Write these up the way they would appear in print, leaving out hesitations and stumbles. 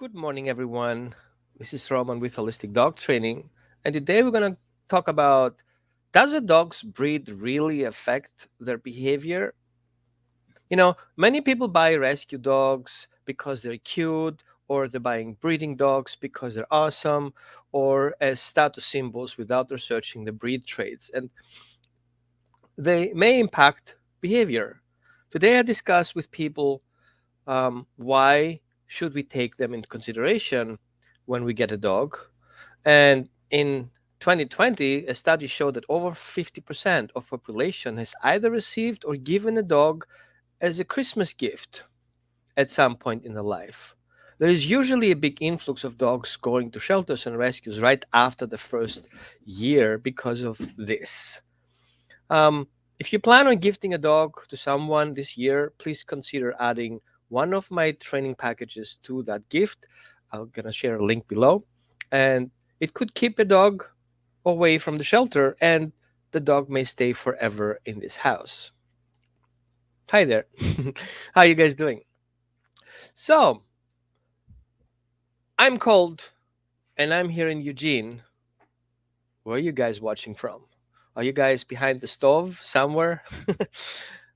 Good morning, everyone. This is Roman with Holistic Dog Training, and today we're going to talk about, does a dog's breed really affect their behavior? Many people buy rescue dogs because they're cute, or they're buying breeding dogs because they're awesome, or as status symbols without researching the breed traits, and they may impact behavior. Today, I discuss with people why should we take them into consideration when we get a dog. And in 2020, a study showed that over 50% of population has either received or given a dog as a Christmas gift at some point in their life. There is usually a big influx of dogs going to shelters and rescues right after the first year because of this. Um, if you plan on gifting a dog to someone this year, please consider adding one of my training packages to that gift. I'm going to share a link below. And it could keep a dog away from the shelter, and the dog may stay forever in this house. Hi there. How you guys doing? So, I'm cold and I'm here in Eugene. Where are you guys watching from? Are you guys behind the stove somewhere?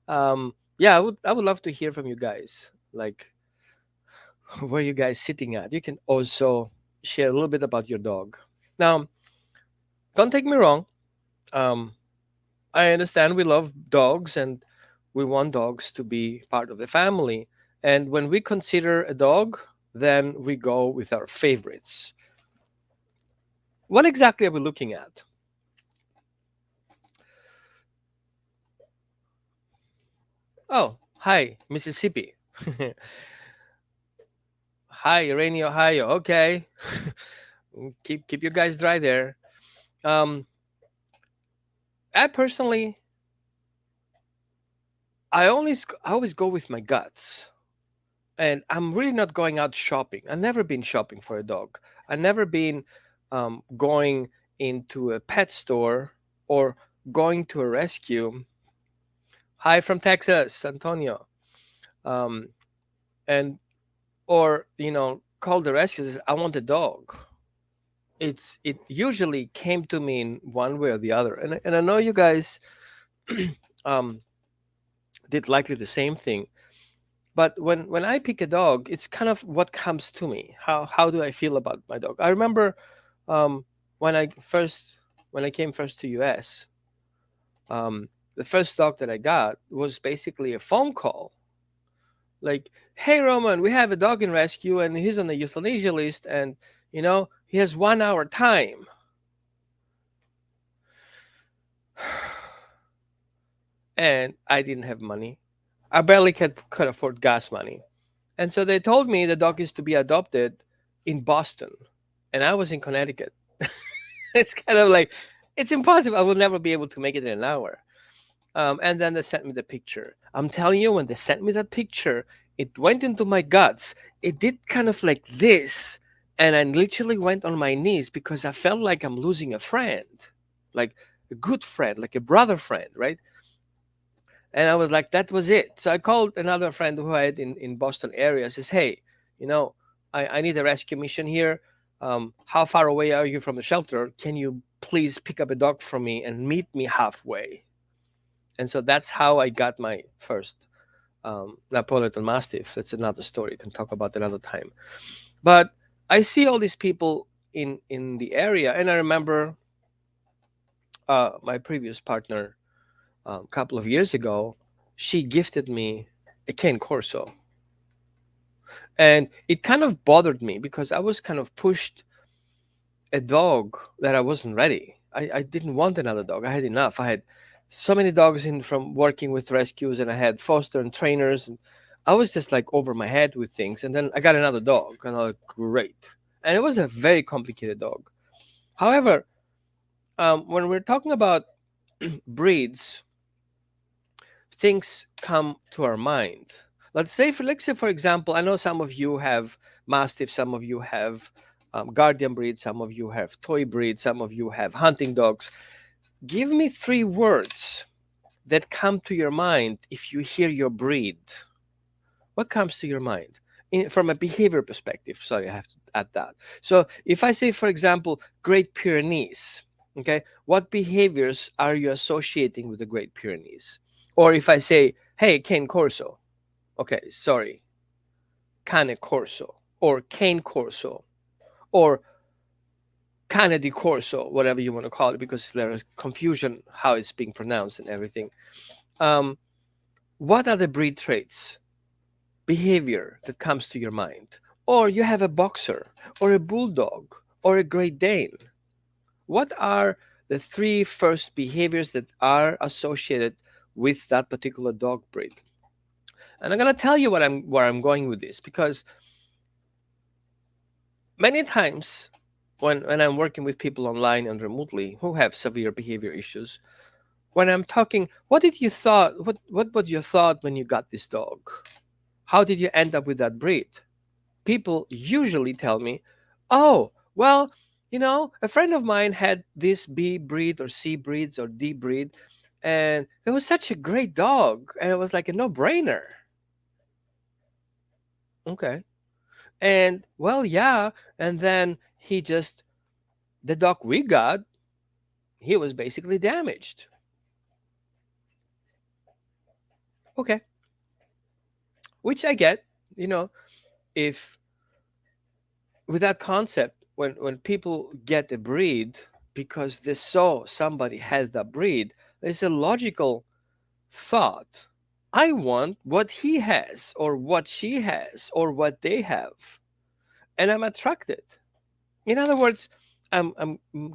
Yeah, I would love to hear from you guys. Like, where you guys sitting at? You can also share a little bit about your dog. Now, don't take me wrong. Um, I understand we love dogs and we want dogs to be part of the family. And when we consider a dog, then we go with our favorites. What exactly are we looking at? Oh, hi, Mississippi. Hi, Rainy, Ohio. Okay. Keep you guys dry there. Um, I personally, I always go with my guts, and I'm really not going out shopping. I've never been shopping for a dog. I've never been going into a pet store or going to a rescue. Hi from Texas, Antonio. Um, and or call the rescue. Says, I want a dog. It usually came to me in one way or the other, and I know you guys um, did likely the same thing. But when I pick a dog, it's kind of what comes to me. How do I feel about my dog? I remember um, when I came first to US, the first dog that I got was basically a phone call. Like, hey Roman, we have a dog in rescue and he's on the euthanasia list, and he has 1 hour time. And I didn't have money. I barely could afford gas money. And so they told me the dog is to be adopted in Boston, and I was in Connecticut. It's kind of like, it's impossible. I will never be able to make it in an hour. And then they sent me the picture. I'm telling you, when they sent me that picture, it went into my guts. It did kind of like this, and I literally went on my knees because I felt like I'm losing a friend, like a good friend, like a brother friend, right? And I was like, that was it. So I called another friend who I had in Boston area. Says, hey, you know, I need a rescue mission here. How far away are you from the shelter? Can you please pick up a dog for me and meet me halfway? And so that's how I got my first Napoleon Mastiff. That's another story. Can talk about another time. But I see all these people in the area, and I remember my previous partner a couple of years ago. She gifted me a cane corso, and it kind of bothered me because I was kind of pushed a dog that I wasn't ready. I didn't want another dog. I had enough. I had so many dogs in from working with rescues, and I had foster and trainers, and I was just like over my head with things. And then I got another dog, and I was like, great. And it was a very complicated dog. However, when we're talking about breeds, things come to our mind. Let's say for example, I know some of you have mastiff, some of you have guardian breed, some of you have toy breed, some of you have hunting dogs. Give me three words that come to your mind if you hear your breed. What comes to your mind? from a behavior perspective. Sorry, I have to add that. So if I say, for example, Great Pyrenees, okay, what behaviors are you associating with the Great Pyrenees? Or if I say, hey, cane corso, okay, sorry, cane corso, or cane corso, or cane di corso, whatever you want to call it, because there is confusion how it's being pronounced and everything. Um, what are the breed traits, behavior that comes to your mind? Or you have a boxer, or a bulldog, or a Great Dane. What are the three first behaviors that are associated with that particular dog breed? And I'm gonna tell you where I'm going with this, because many times when I'm working with people online and remotely who have severe behavior issues, when I'm talking, what did you thought? What was your thought when you got this dog? How did you end up with that breed? People usually tell me, oh, well, a friend of mine had this B breed or C breeds or D breed, and it was such a great dog, and it was like a no-brainer. Okay. And well, yeah, and then the dog we got, he was basically damaged. Okay. Which I get, you know, if with that concept, when people get a breed because they saw somebody has that breed, there's a logical thought. I want what he has, or what she has, or what they have, and I'm attracted. In other words, I'm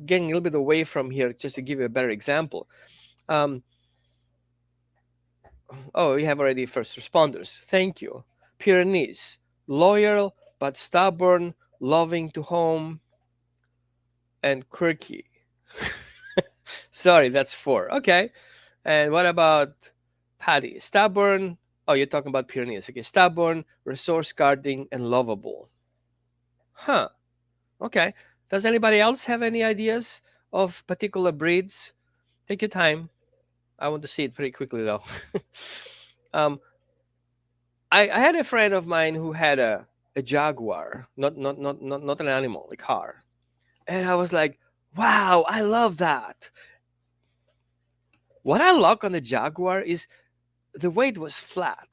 getting a little bit away from here just to give you a better example. Um, oh, we have already first responders. Thank you. Pyrenees, loyal but stubborn, loving to home, and quirky. Sorry, that's four. Okay. And what about Patty? Stubborn. Oh, you're talking about Pyrenees. Okay. Stubborn, resource guarding, and lovable. Huh. Okay. Does anybody else have any ideas of particular breeds? Take your time. I want to see it pretty quickly though. um, I had a friend of mine who had a jaguar, not an animal, a car, and I was like, wow, I love that. What I like on the jaguar is the way it was flat,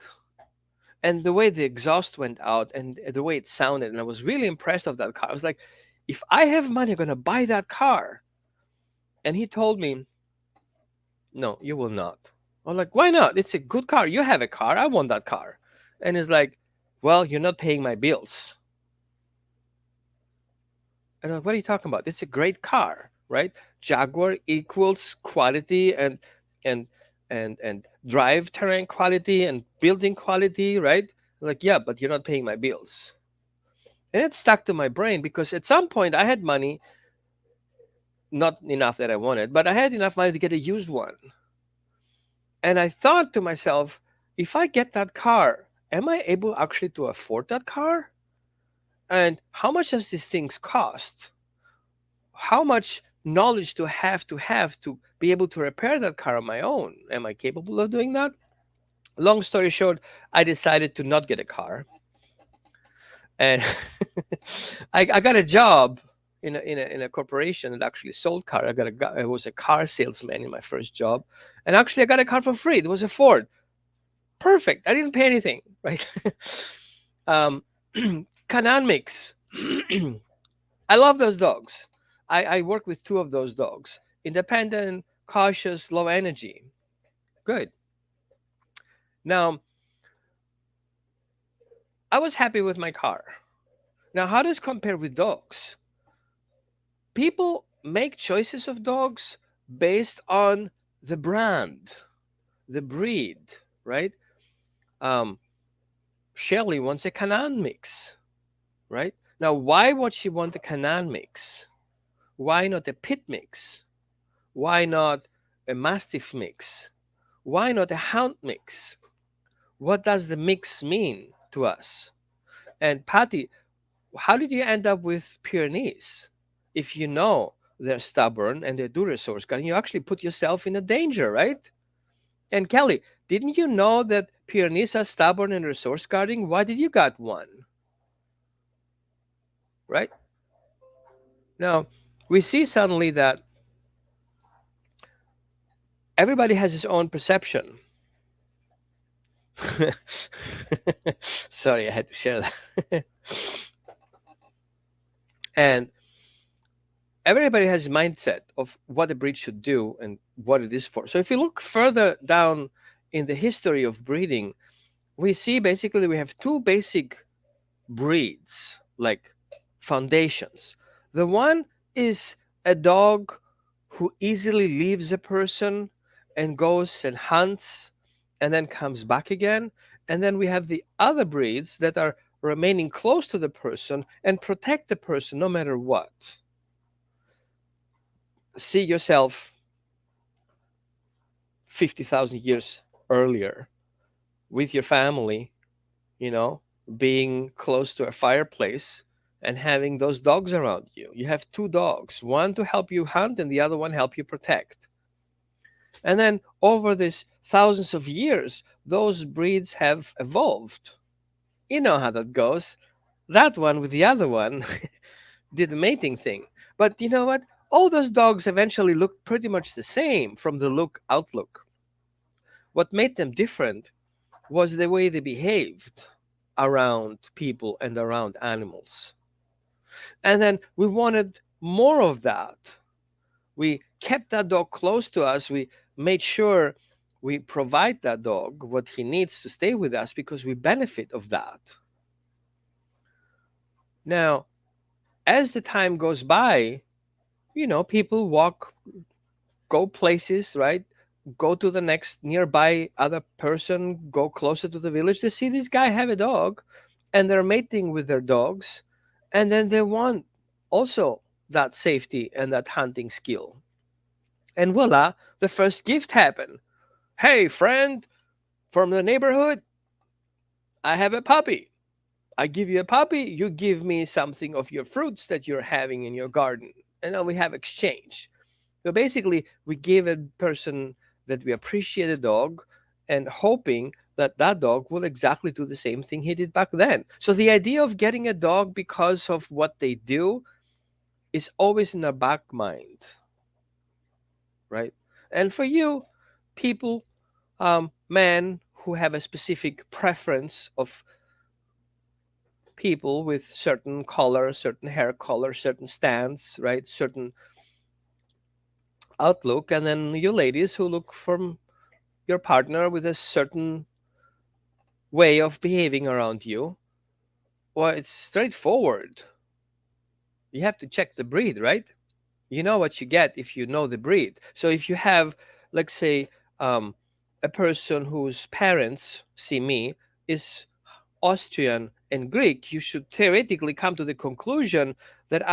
and the way the exhaust went out, and the way it sounded, and I was really impressed of that car. I was like, if I have money, I'm gonna buy that car. And he told me, no, you will not. I'm like, why not? It's a good car. You have a car. I want that car. And he's like, well, you're not paying my bills. And I'm like, what are you talking about? It's a great car, right? Jaguar equals quality and and drive terrain quality and building quality, right? I'm like, yeah, but you're not paying my bills. And it stuck to my brain because at some point I had money, not enough that I wanted, but I had enough money to get a used one. And I thought to myself, if I get that car, am I able actually to afford that car? And how much does these things cost? How much knowledge do I have to be able to repair that car on my own? Am I capable of doing that? Long story short, I decided to not get a car, and I got a job in a corporation that actually sold car. I was a car salesman in my first job, and actually I got a car for free. It was a Ford. Perfect. I didn't pay anything, right? um, Canaan mix. I love those dogs. I work with two of those dogs. Independent, cautious, low energy. Good. Now, I was happy with my car. Now, how does it compare with dogs? People make choices of dogs based on the brand, the breed, right? Um, Shelly wants a Canaan mix, right? Now, why would she want a Canaan mix? Why not a pit mix? Why not a mastiff mix? Why not a hound mix? What does the mix mean to us? And Patty, how did you end up with Pyrenees? If you know they're stubborn and they do resource guarding, you actually put yourself in a danger, right? And Kelly, didn't you know that Pyrenees are stubborn and resource guarding? Why did you got one? right? Now, we see suddenly that everybody has his own perception. Sorry, I had to share that. And everybody has a mindset of what a breed should do and what it is for. So if you look further down in the history of breeding, we see basically we have two basic breeds, like foundations. The one is a dog who easily leaves a person and goes and hunts and then comes back again. And then we have the other breeds that are remaining close to the person and protect the person no matter what. See yourself 50,000 years earlier with your family, you know, being close to a fireplace and having those dogs around you. You have two dogs, one to help you hunt and the other one help you protect. And then over these thousands of years, those breeds have evolved. You know how that goes. That one with the other one did the mating thing. But you know what? All those dogs eventually looked pretty much the same from the outlook. What made them different was the way they behaved around people and around animals. And then we wanted more of that. We kept that dog close to us. We made sure we provide that dog what he needs to stay with us because we benefit of that. Now, as the time goes by, people go places, right? Go to the next nearby other person, go closer to the village. They see this guy have a dog and they're mating with their dogs. And then they want also that safety and that hunting skill. And voila, the first gift happened. Hey, friend from the neighborhood, I have a puppy. I give you a puppy, you give me something of your fruits that you're having in your garden. And then we have exchange. So basically, we give a person that we appreciate a dog and hoping that that dog will exactly do the same thing he did back then. So the idea of getting a dog because of what they do is always in our back mind, right? And for you, people, men who have a specific preference of people with certain color, certain hair color, certain stance, right? Certain outlook, and then you ladies who look from your partner with a certain way of behaving around you. Well, it's straightforward. You have to check the breed, right? You know what you get if you know the breed. So if you have, let's say, um, a person whose parents, see me, is Austrian and Greek, you should theoretically come to the conclusion that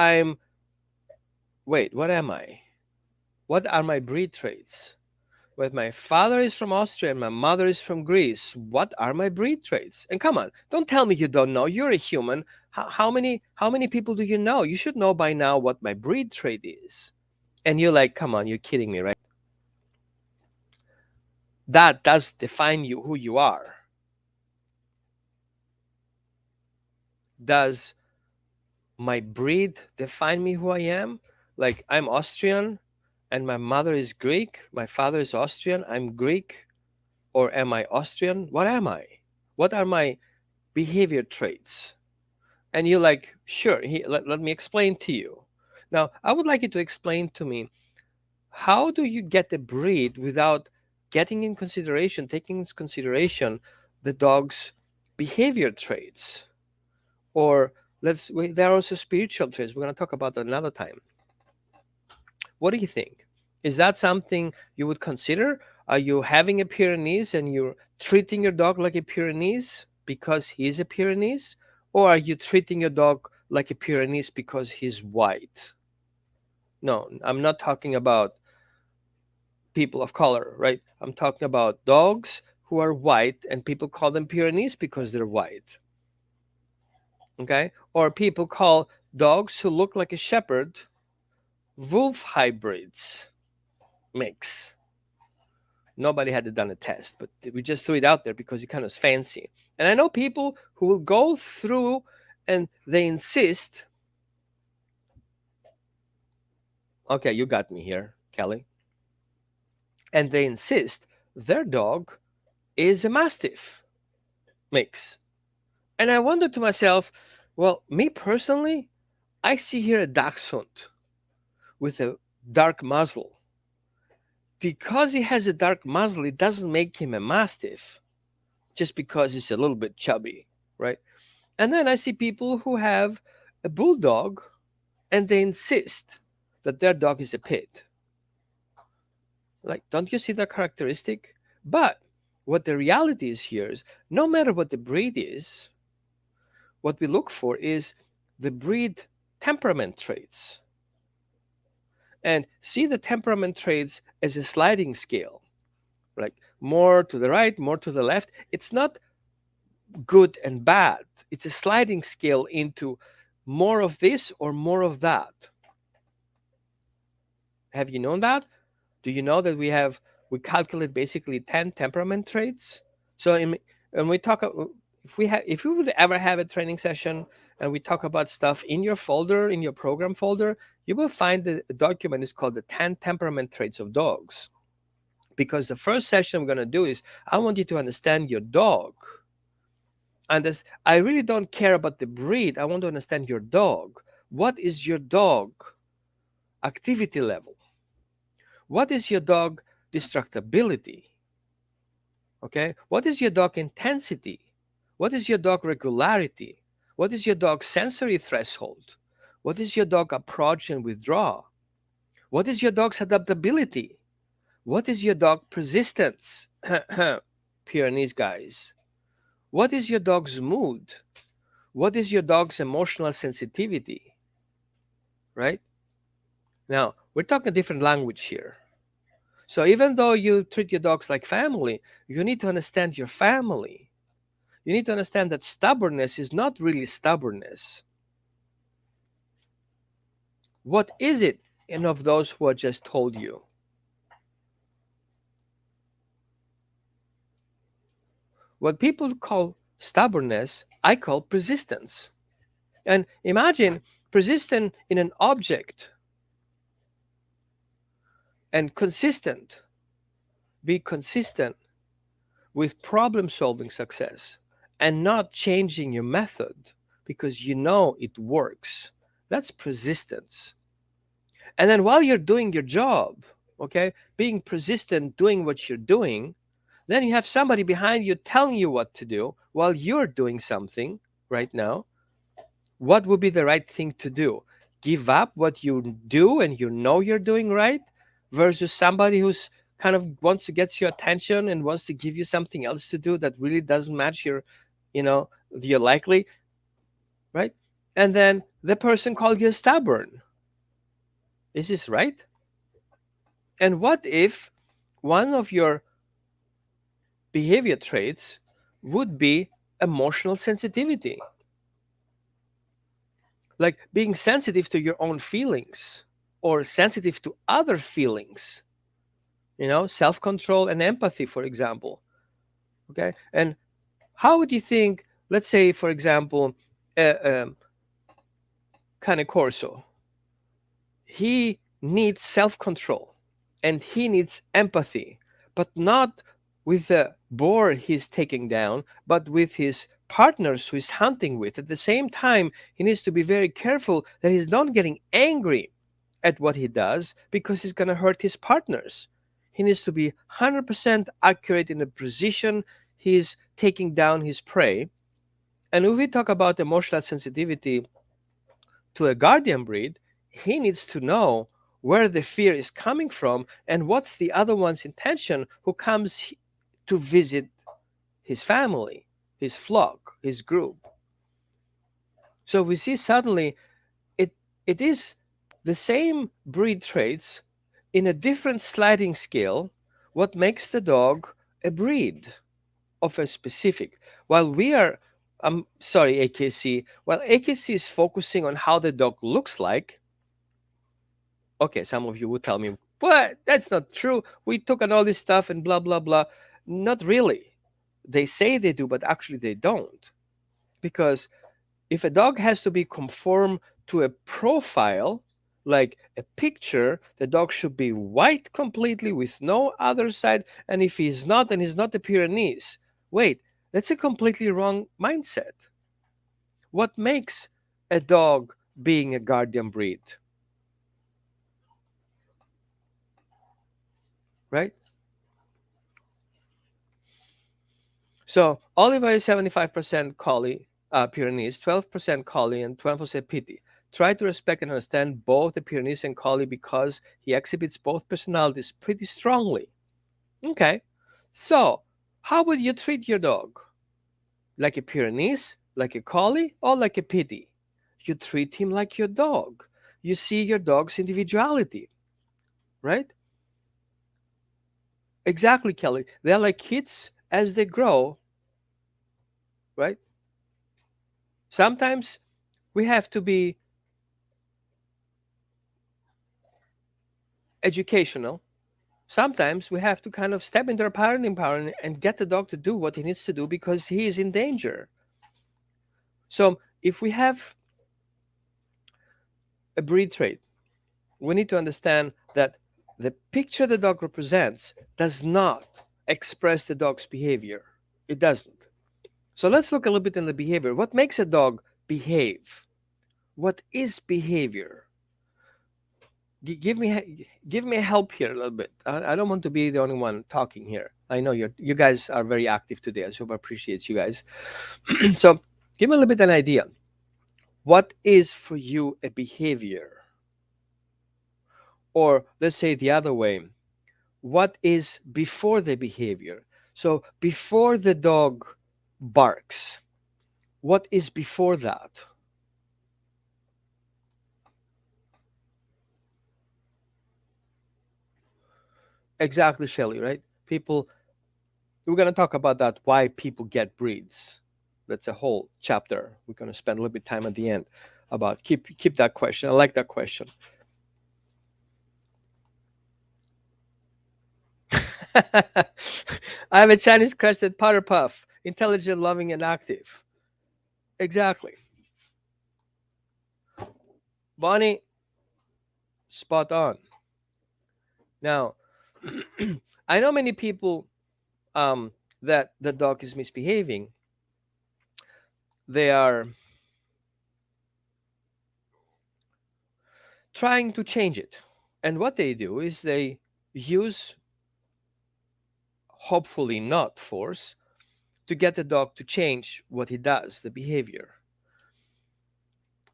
wait, what am I? What are my breed traits? But my father is from Austria and my mother is from Greece. What are my breed traits? And come on, don't tell me you don't know. You're a human. How many people do you know? You should know by now what my breed trait is. And you're like, come on, you're kidding me, right? That does define you who you are. Does my breed define me who I am? Like I'm Austrian and my mother is Greek, my father is Austrian, I'm Greek, or am I Austrian? What am I? What are my behavior traits? And you're like, sure, let me explain to you. Now, I would like you to explain to me how do you get the breed without taking into consideration the dog's behavior traits? Or there are also spiritual traits. We're going to talk about that another time. What do you think? Is that something you would consider? Are you having a Pyrenees and you're treating your dog like a Pyrenees because he's a Pyrenees? Or are you treating your dog like a Pyrenees because he's white? No, I'm not talking about people of color, right? I'm talking about dogs who are white and people call them Pyrenees because they're white. Okay? Or people call dogs who look like a shepherd wolf hybrids mix. Nobody had done a test, but we just threw it out there because it kind of fancy. And I know people who will go through and they insist Okay, you got me here, Kelly. And they insist their dog is a Mastiff mix. And I wonder to myself, well, me personally, I see here a dachshund with a dark muzzle. Because he has a dark muzzle, it doesn't make him a Mastiff just because he's a little bit chubby, right? And then I see people who have a bulldog and they insist that their dog is a pit. Like, don't you see that characteristic? But what the reality is here is no matter what the breed is, what we look for is the breed temperament traits. And see the temperament traits as a sliding scale, like more to the right, more to the left. It's not good and bad, it's a sliding scale into more of this or more of that. Have you known that? Do you know that we calculate basically 10 temperament traits? So when we talk, if we would ever have a training session and we talk about stuff in your folder, in your program folder, you will find the document is called the 10 temperament traits of dogs. Because the first session I'm going to do is I want you to understand your dog. And this, I really don't care about the breed. I want to understand your dog. What is your dog activity level? What is your dog destructibility? Okay. What is your dog intensity? What is your dog regularity? What is your dog sensory threshold? What is your dog approach and withdraw? What is your dog's adaptability? What is your dog persistence? Pyrenees guys. What is your dog's mood? What is your dog's emotional sensitivity? Right? Now, we're talking different language here. So even though you treat your dogs like family, you need to understand your family. You need to understand that stubbornness is not really stubbornness. What is it in of those who I just told you? What people call stubbornness, I call persistence. And imagine persistent in an object and consistent. Be consistent with problem solving success and not changing your method because you know it works. That's persistence. And then while you're doing your job, okay, being persistent, doing what you're doing, then you have somebody behind you telling you what to do while you're doing something right now. What would be the right thing to do? Give up what you do and you know you're doing right versus somebody who's kind of wants to get your attention and wants to give you something else to do that really doesn't match your, your likely, right? And then the person called you stubborn. Is this right? And what if one of your behavior traits would be emotional sensitivity? Like being sensitive to your own feelings or sensitive to other feelings, self-control and empathy, for example. Okay. And how would you think, let's say, for example, Cane Corso, he needs self-control and he needs empathy, but not with the boar he's taking down, but with his partners who he's hunting with. At the same time, he needs to be very careful that he's not getting angry at what he does because he's going to hurt his partners. He needs to be 100% accurate in the precision he's taking down his prey. And if we talk about emotional sensitivity to a guardian breed, he needs to know where the fear is coming from and what's the other one's intention who comes to visit his family, his flock, his group. So we see suddenly it is the same breed traits in a different sliding scale what makes the dog a breed of a specific. While we are, I'm sorry, AKC, while AKC is focusing on how the dog looks like, okay, some of you would tell me, what? That's not true. We took on all this stuff and blah, blah, blah. Not really. They say they do, but actually they don't. Because if a dog has to be conform to a profile, Like a picture, the dog should be white completely with no other side. And if he's not, then he's not a Pyrenees. Wait, that's a completely wrong mindset. What makes a dog being a guardian breed, right? So Oliver is 75% Collie, Pyrenees, 12% Collie, and 12% Pity. Try to respect and understand both the Pyrenees and Collie because he exhibits both personalities pretty strongly. Okay, so how would you treat your dog? Like a Pyrenees, like a Collie, or like a Pity? You treat him like your dog. You see your dog's individuality, right? Exactly, Kelly. They're like kids as they grow, right? Sometimes we have to be educational. Sometimes we have to kind of step into our parenting power and get the dog to do what he needs to do because he is in danger. So if we have a breed trait, we need to understand that the picture the dog represents does not express the dog's behavior. It doesn't. So let's look a little bit in the behavior. What makes a dog behave? What is behavior? Give me help here a little bit. I don't want to be the only one talking here. I know you guys are very active today. I so appreciate you guys. So give me a little bit an idea. What is for you a behavior? Or let's say the other way. What is before the behavior? So before the dog barks, what is before that? Exactly, Shelley, right? People, we're going to talk about that, why people get breeds. That's a whole chapter. We're going to spend a little bit of time at the end about keep that question. I like that question. I have a Chinese crested powder puff, intelligent, loving, and active. Exactly. Bonnie, spot on. Now, I know many people that the dog is misbehaving. They are trying to change it. And what they do is they use, hopefully not force, to get the dog to change what he does, the behavior.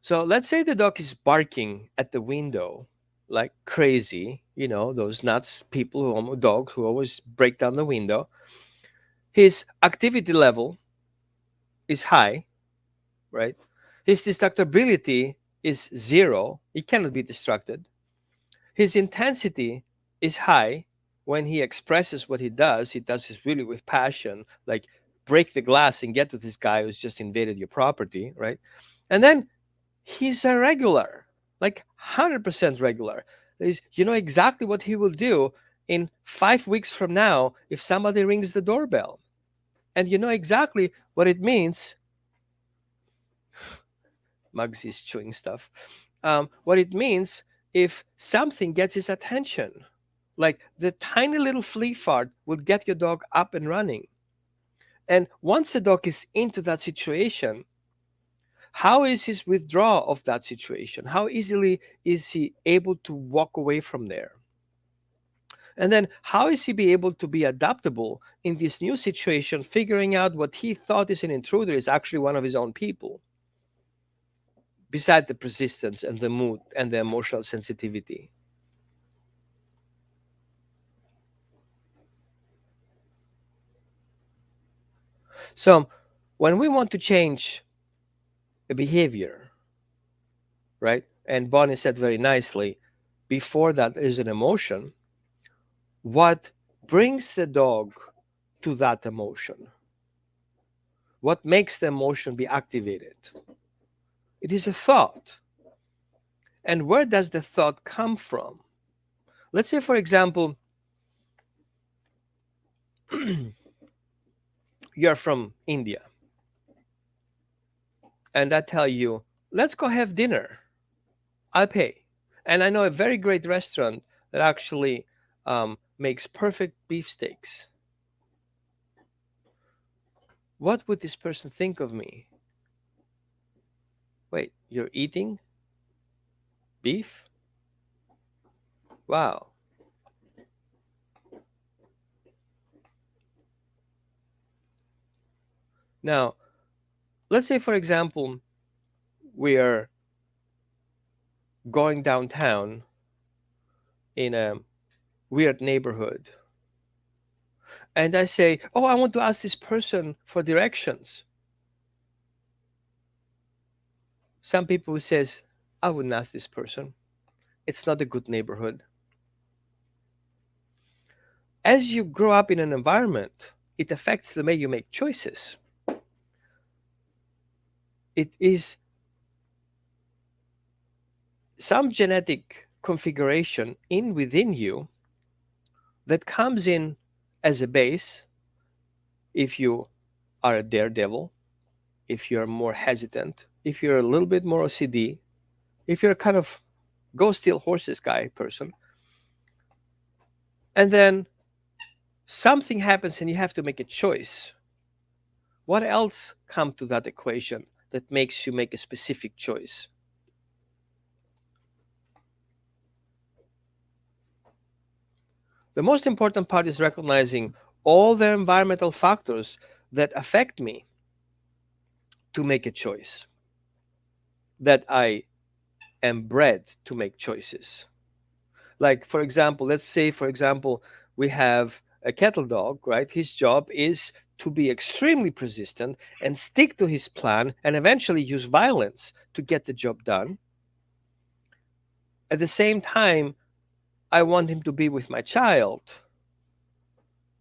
So let's say the dog is barking at the window like crazy, those nuts people dogs who always break down the window. His activity level is high, right? His distractibility is zero. He cannot be distracted. His intensity is high. When he expresses what he does it really with passion, like break the glass and get to this guy who's just invaded your property, right? And then he's a regular, like 100% regular. You know exactly what he will do in 5 weeks from now if somebody rings the doorbell. And you know exactly what it means. Mugsy's chewing stuff. What it means if something gets his attention. Like the tiny little flea fart will get your dog up and running. And once the dog is into that situation, how is his withdrawal of that situation? How easily is he able to walk away from there? And then how is he be able to be adaptable in this new situation, figuring out what he thought is an intruder is actually one of his own people, beside the persistence and the mood and the emotional sensitivity? So when we want to change a behavior, right? And Bonnie said very nicely, before that is an emotion. What brings the dog to that emotion? What makes the emotion be activated? It is a thought. And where does the thought come from? Let's say, for example, you're from India, and I tell you, let's go have dinner. I'll pay. And I know a very great restaurant that actually makes perfect beefsteaks. What would this person think of me? Wait, you're eating beef? Wow. Now, let's say, for example, we are going downtown in a weird neighborhood, and I say, "Oh, I want to ask this person for directions." Some people says, "I wouldn't ask this person. It's not a good neighborhood." As you grow up in an environment, it affects the way you make choices. It is some genetic configuration in within you that comes in as a base if you are a daredevil, if you're more hesitant, if you're a little bit more OCD, if you're a kind of go steal horses guy person, and then something happens and you have to make a choice. What else come to that equation that makes you make a specific choice? The most important part is recognizing all the environmental factors that affect me to make a choice, that I am bred to make choices. Like, for example, let's say, for example, we have a cattle dog, right? His job is to be extremely persistent and stick to his plan and eventually use violence to get the job done. At the same time, I want him to be with my child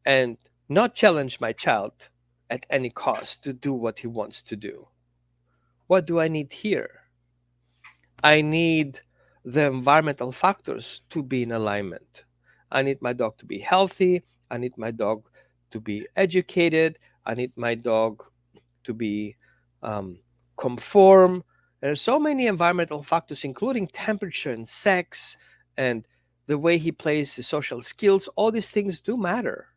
and not challenge my child at any cost to do what he wants to do. What do I need here? I need the environmental factors to be in alignment. I need my dog to be healthy. I need my dog to be educated. I need my dog to be um, conform. There are so many environmental factors, including temperature and sex and the way he plays the social skills. All these things do matter.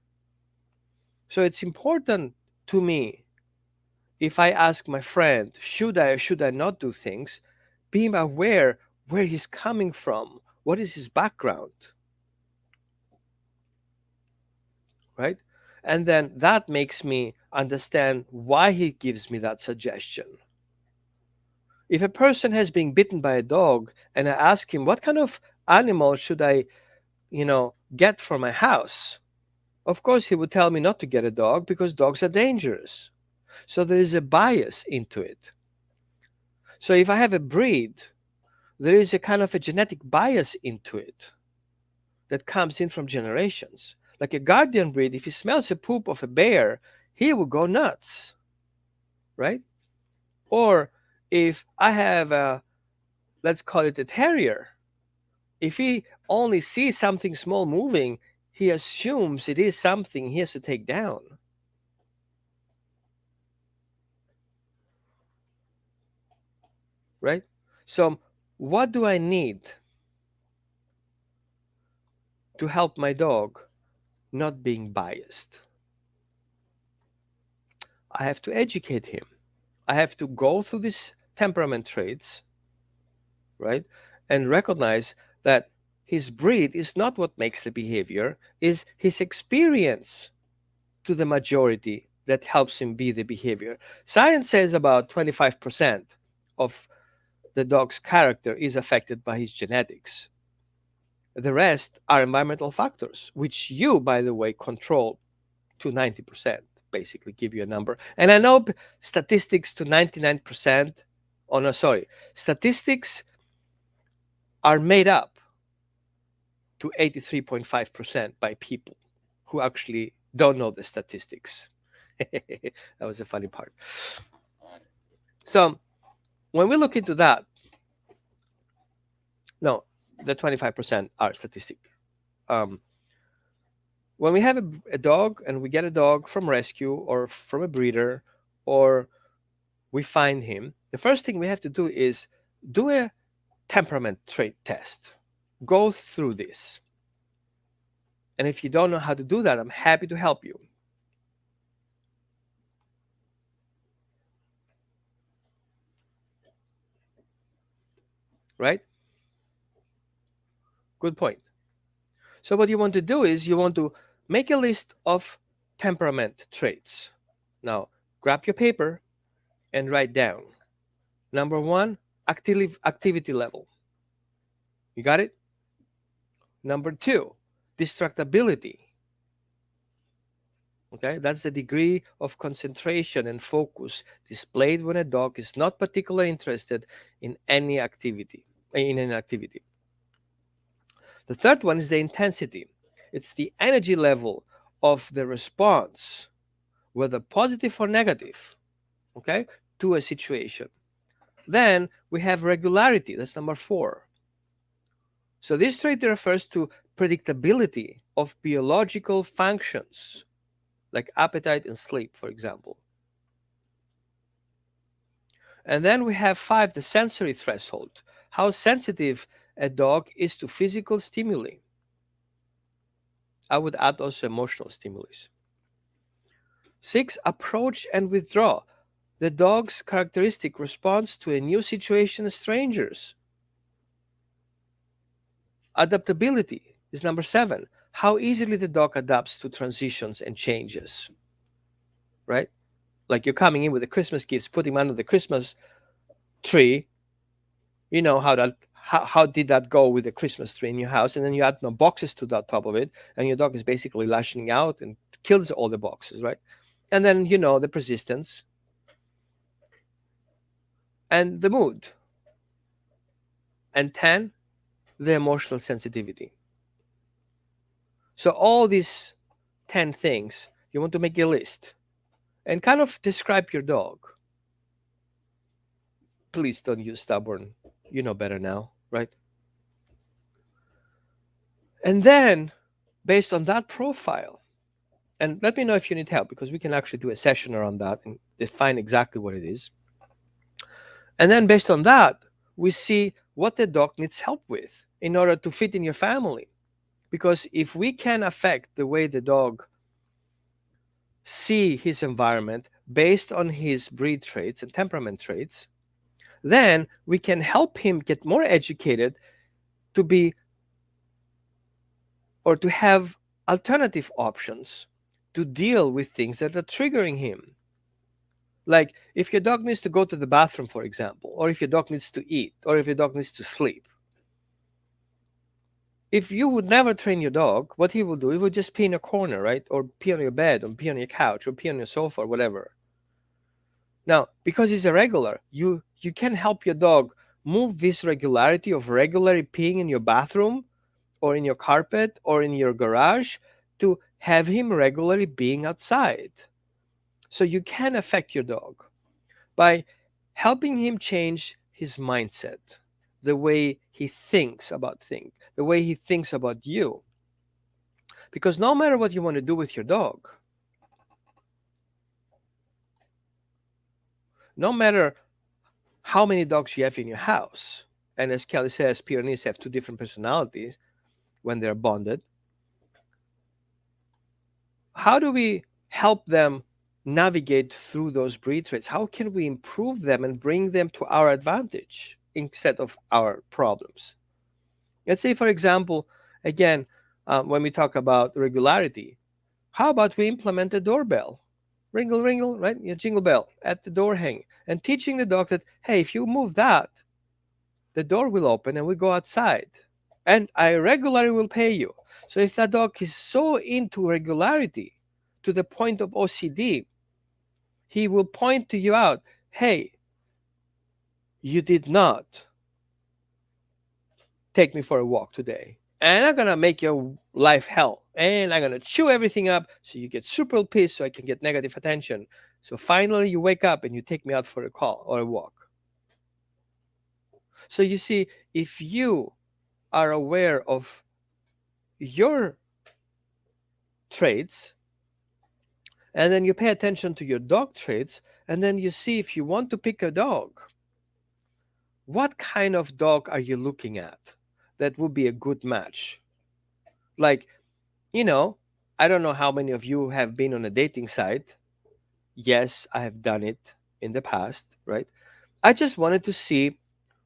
So it's important to me if I ask my friend, should I or should I not do things, being aware where he's coming from, what is his background, right? And then that makes me understand why he gives me that suggestion. If a person has been bitten by a dog and I ask him, what kind of animal should I, get for my house? Of course, he would tell me not to get a dog because dogs are dangerous. So there is a bias into it. So if I have a breed, there is a kind of a genetic bias into it that comes in from generations. Like a guardian breed, if he smells a poop of a bear, he will go nuts, right? Or if I have a, let's call it a terrier, if he only sees something small moving, he assumes it is something he has to take down, right? So, what do I need to help my dog not being biased? I have to educate him. I have to go through these temperament traits, right? And recognize that his breed is not what makes the behavior, is his experience to the majority that helps him be the behavior. Science says about 25% of the dog's character is affected by his genetics. The rest are environmental factors, which you, by the way, control to 90%, basically give you a number. And I know statistics to 99%, oh no, sorry, statistics are made up to 83.5% by people who actually don't know the statistics. That was a funny part. So when we look into that, no, the 25% are statistic. Um, when we have a dog and we get a dog from rescue or from a breeder or we find him, the first thing we have to do is do a temperament trait test. go through this. And if you don't know how to do that, I'm happy to help you. Right? Good point. So, what you want to do is you want to make a list of temperament traits. Now, grab your paper and write down. Number one, activity level. You got it? Number two, distractibility. Okay, that's the degree of concentration and focus displayed when a dog is not particularly interested in any activity. In an activity. The third one is the intensity. It's the energy level of the response, whether positive or negative, okay, to a situation. Then we have regularity. That's number four. So this trait refers to predictability of biological functions, like appetite and sleep, for example. And then we have five, the sensory threshold, how sensitive a dog is to physical stimuli. I would add also emotional stimuli. Six, approach and withdraw. The dog's characteristic response to a new situation, strangers. Adaptability is number seven, how easily the dog adapts to transitions and changes, right? Like you're coming in with the Christmas gifts, putting them under the Christmas tree. You know how did that go with the Christmas tree in your house? And then you add no boxes to the top of it, and your dog is basically lashing out and kills all the boxes, right? And then the persistence and the mood. And 10, the emotional sensitivity. So all these 10 things, you want to make a list and kind of describe your dog. Please don't use stubborn. You know better now, right? And then, based on that profile, and let me know if you need help because we can actually do a session around that and define exactly what it is. And then, based on that, we see what the dog needs help with in order to fit in your family. Because if we can affect the way the dog see his environment based on his breed traits and temperament traits, then we can help him get more educated to be or to have alternative options to deal with things that are triggering him. Like if your dog needs to go to the bathroom, for example, or if your dog needs to eat, or if your dog needs to sleep. If you would never train your dog, what he will do, he would just pee in a corner, right? Or pee on your bed, or pee on your couch, or pee on your sofa, or whatever. Now, because he's irregular, you can help your dog move this regularity of regularly peeing in your bathroom or in your carpet or in your garage to have him regularly being outside. So you can affect your dog by helping him change his mindset, the way he thinks about things, the way he thinks about you. Because no matter what you want to do with your dog, no matter how many dogs you have in your house, and as Kelly says, Pyrenees have two different personalities when they're bonded. How do we help them navigate through those breed traits? How can we improve them and bring them to our advantage instead of our problems? Let's say, for example, again, when we talk about regularity, how about we implement a doorbell? Ringle, ringle, right? Your jingle bell at the door hang, and teaching the dog that, hey, if you move that, the door will open and we go outside. And I regularly will pay you. So if that dog is so into regularity to the point of OCD, he will point to you out, hey, you did not take me for a walk today. And I'm gonna make your life hell. And I'm gonna chew everything up so you get super pissed so I can get negative attention. So finally you wake up and you take me out for a call or a walk. So you see, if you are aware of your traits, and then you pay attention to your dog traits, and then you see if you want to pick a dog, what kind of dog are you looking at? that would be a good match. Like, you know, I don't know how many of you have been on a dating site. Yes, I have done it in the past, right? I just wanted to see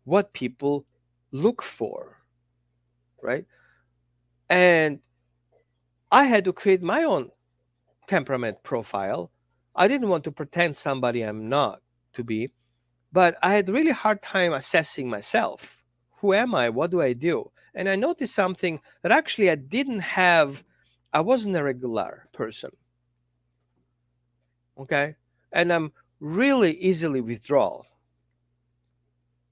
what people look for, right? And I had to create my own temperament profile. I didn't want to pretend somebody I'm not to be, but I had really hard time assessing myself. Who am I? What do I do? And I noticed something that actually I didn't have. I wasn't a regular person, okay? And I'm really easily withdrawal.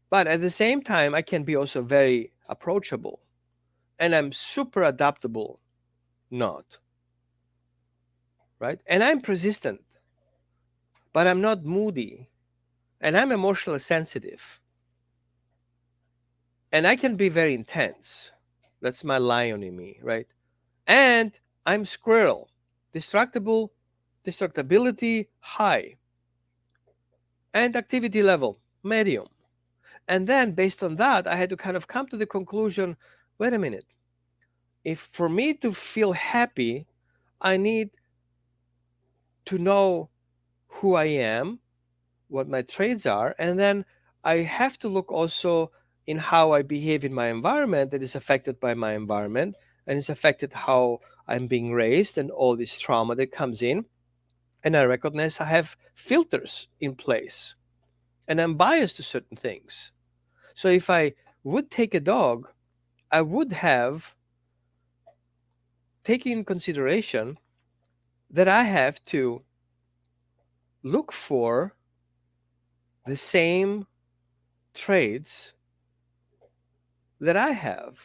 But at the same time, I can be also very approachable. And I'm super adaptable, not, right? And I'm persistent, but I'm not moody. And I'm emotionally sensitive. And I can be very intense. That's my lion in me, right? And I'm squirrel. Distractible, distractibility high, and activity level medium. And then based on that, I had to kind of come to the conclusion, wait a minute. If for me to feel happy, I need to know who I am, what my traits are, and then I have to look also in how I behave in my environment that is affected by my environment and is affected how I'm being raised and all this trauma that comes in. And I recognize I have filters in place and I'm biased to certain things. So if I would take a dog, I would have taken in consideration that I have to look for the same traits that I have.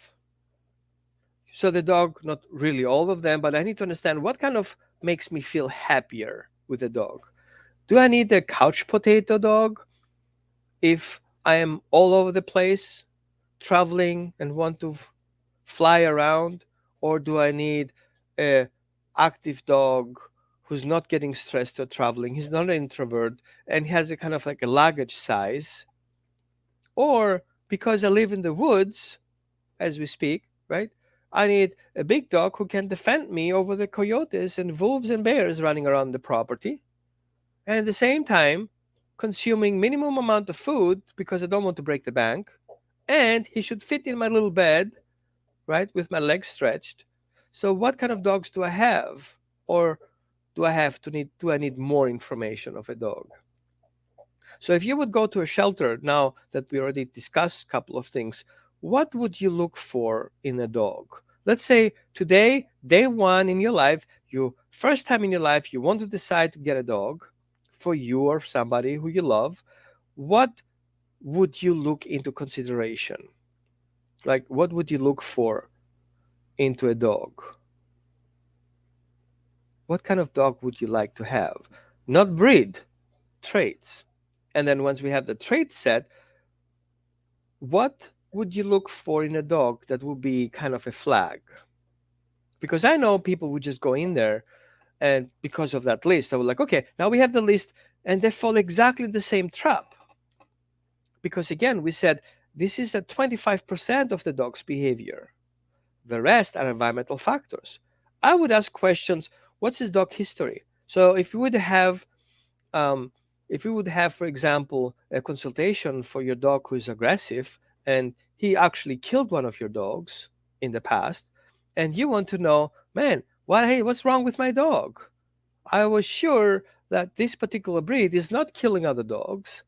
So the dog, not really all of them, but I need to understand what kind of makes me feel happier with the dog. Do I need a couch potato dog if I am all over the place, traveling and want to fly around? Or do I need a active dog who's not getting stressed or traveling? He's not an introvert and he has a kind of like a luggage size. Or because I live in the woods as we speak, right? I need a big dog who can defend me over the coyotes and wolves and bears running around the property. And at the same time, consuming minimum amount of food because I don't want to break the bank. And he should fit in my little bed, right, with my legs stretched. So what kind of dogs do I have? Or do I need more information of a dog? So if you would go to a shelter now that we already discussed a couple of things, what would you look for in a dog? Let's say today, day one in your life, you first time in your life you want to decide to get a dog for you or somebody who you love. What would you look into consideration? Like what would you look for into a dog? What kind of dog would you like to have? Not breed, traits. And then once we have the trait set, what would you look for in a dog that would be kind of a flag? Because I know people would just go in there and because of that list, I would like, okay, now we have the list and they fall exactly the same trap. Because again, we said this is at 25% of the dog's behavior. The rest are environmental factors. I would ask questions, what's his dog history? So um, if you would have, for example, a consultation for your dog who is aggressive and he actually killed one of your dogs in the past, and you want to know, man, hey, what's wrong with my dog? I was sure that this particular breed is not killing other dogs.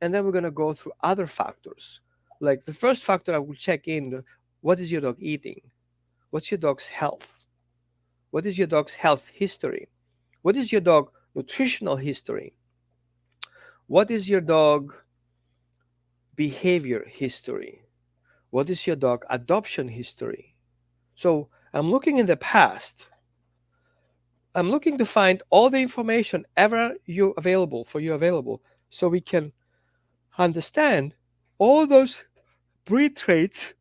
And then we're going to go through other factors. Like the first factor I will check in, what is your dog eating? What's your dog's health? What is your dog's health history? What is your dog nutritional history? What is your dog behavior history? What is your dog adoption history? So I'm looking in the past. I'm looking to find all the information ever you available so we can understand all those breed traits.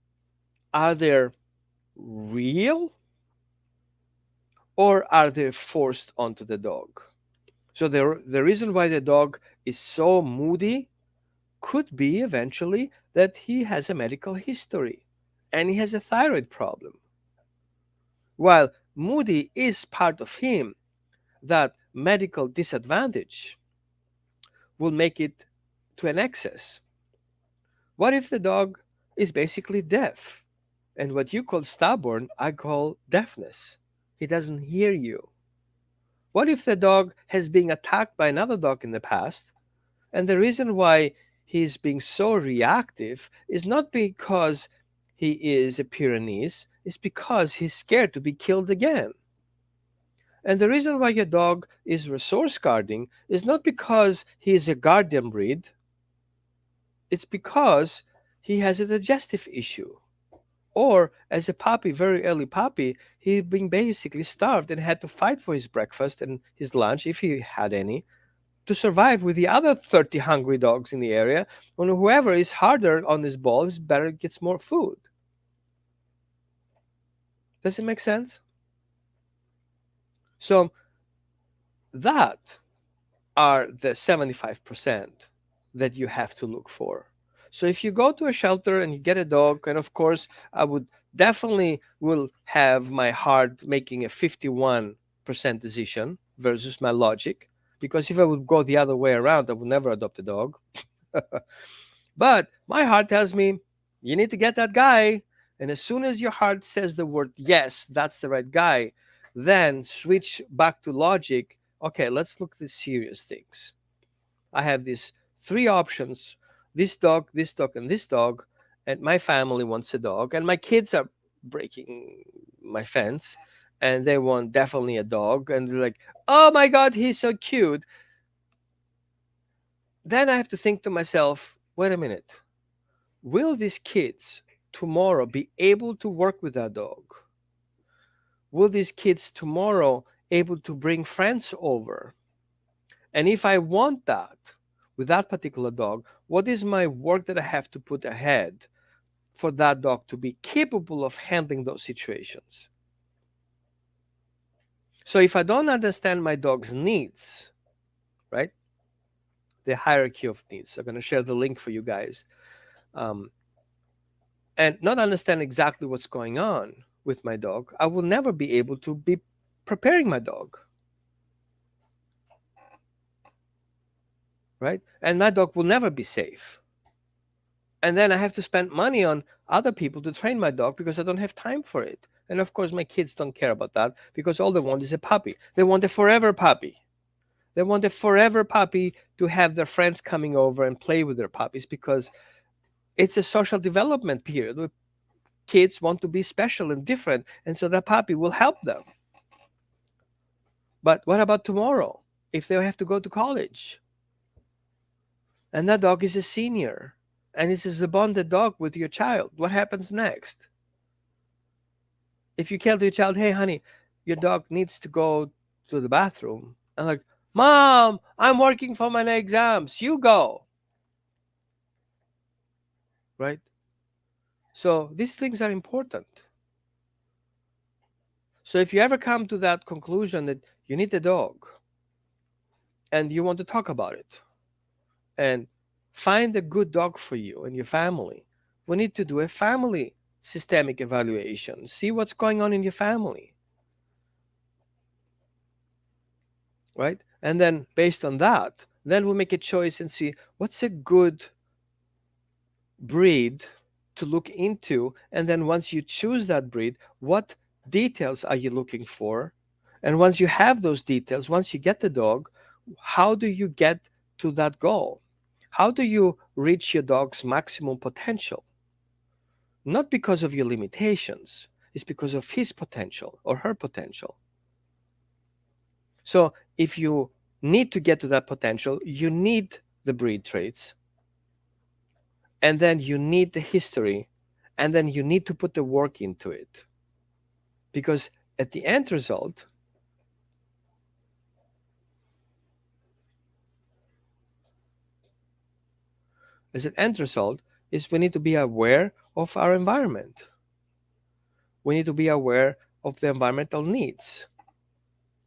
Are they real or are they forced onto the dog? So the reason why the dog is so moody could be eventually that he has a medical history. and he has a thyroid problem. While Moody is part of him, that medical disadvantage will make it to an excess. What if the dog is basically deaf? And what you call stubborn, I call deafness. He doesn't hear you. What if the dog has been attacked by another dog in the past, and the reason why he's being so reactive is not because he is a Pyrenees, it's because he's scared to be killed again. And the reason why your dog is resource guarding is not because he is a guardian breed, it's because he has a digestive issue. Or as a puppy, very early puppy, he'd been basically starved and had to fight for his breakfast and his lunch, if he had any, to survive with the other 30 hungry dogs in the area. And whoever is harder on his ball is better, gets more food. Does it make sense? So that are the 75% that you have to look for. So if you go to a shelter and you get a dog, and of course I would definitely will have my heart making a 51% decision versus my logic, because if I would go the other way around, I would never adopt a dog. But my heart tells me you need to get that guy. And as soon as your heart says the word yes, that's the right guy, then switch back to logic. Okay, let's look at the serious things. I have these three options: this dog, and this dog. And my family wants a dog, and my kids are breaking my fence and they want definitely a dog. And they're like, oh my God, he's so cute. Then I have to think to myself, wait a minute, will these kids tomorrow be able to work with that dog? Will these kids tomorrow able to bring friends over? And if I want that with that particular dog, what is my work that I have to put ahead for that dog to be capable of handling those situations? So if I don't understand my dog's needs, right? The hierarchy of needs. I'm going to share the link for you guys. Um, and not understand exactly what's going on with my dog, I will never be able to be preparing my dog, right? And my dog will never be safe. And then I have to spend money on other people to train my dog because I don't have time for it. And of course, my kids don't care about that because all they want is a puppy. They want a forever puppy. They want a forever puppy to have their friends coming over and play with their puppies because it's a social development period where kids want to be special and different. And so that puppy will help them. But what about tomorrow if they have to go to college? And that dog is a senior and this is a bonded dog with your child. What happens next? If you tell your child, hey, honey, your dog needs to go to the bathroom, and like, Mom, I'm working for my exams, you go. Right? So these things are important. So if you ever come to that conclusion that you need a dog and you want to talk about it and find a good dog for you and your family, we need to do a family systemic evaluation. See what's going on in your family. Right? And then based on that, then we'll make a choice and see what's a good breed to look into. And then once you choose that breed, what details are you looking for? And once you have those details, once you get the dog, how do you get to that goal? How do you reach your dog's maximum potential? Not because of your limitations, it's because of his potential or her potential. So if you need to get to that potential, you need the breed traits, and then you need the history, and then you need to put the work into it. Because at the end result, is we need to be aware of our environment. We need to be aware of the environmental needs.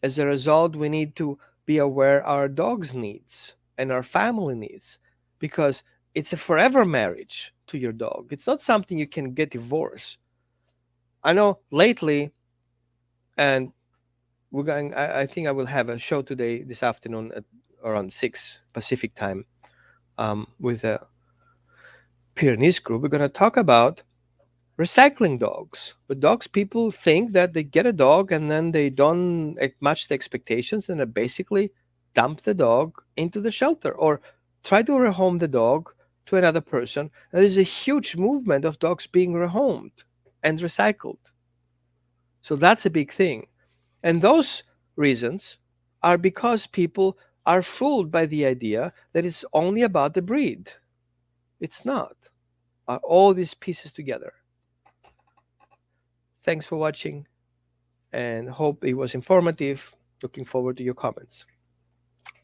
As a result, we need to be aware our dog's needs and our family needs, because It's a forever marriage to your dog. It's not something you can get divorced. I know lately, and we're going. I think I will have a show today this afternoon at around 6 Pacific time, with a Pyrenees group. We're going to talk about recycling dogs. With dogs, people think that they get a dog and then they don't match the expectations and they basically dump the dog into the shelter or try to rehome the dog to another person. And there's a huge movement of dogs being rehomed and recycled. So that's a big thing. And those reasons are because people are fooled by the idea that it's only about the breed. It's not. Are all these pieces together. Thanks for watching and hope it was informative. Looking forward to your comments.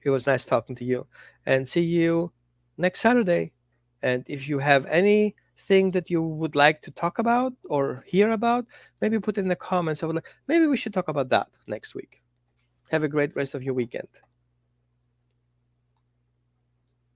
It was nice talking to you and see you next Saturday. And if you have anything that you would like to talk about or hear about, maybe put in the comments. I would like, maybe we should talk about that next week. Have a great rest of your weekend.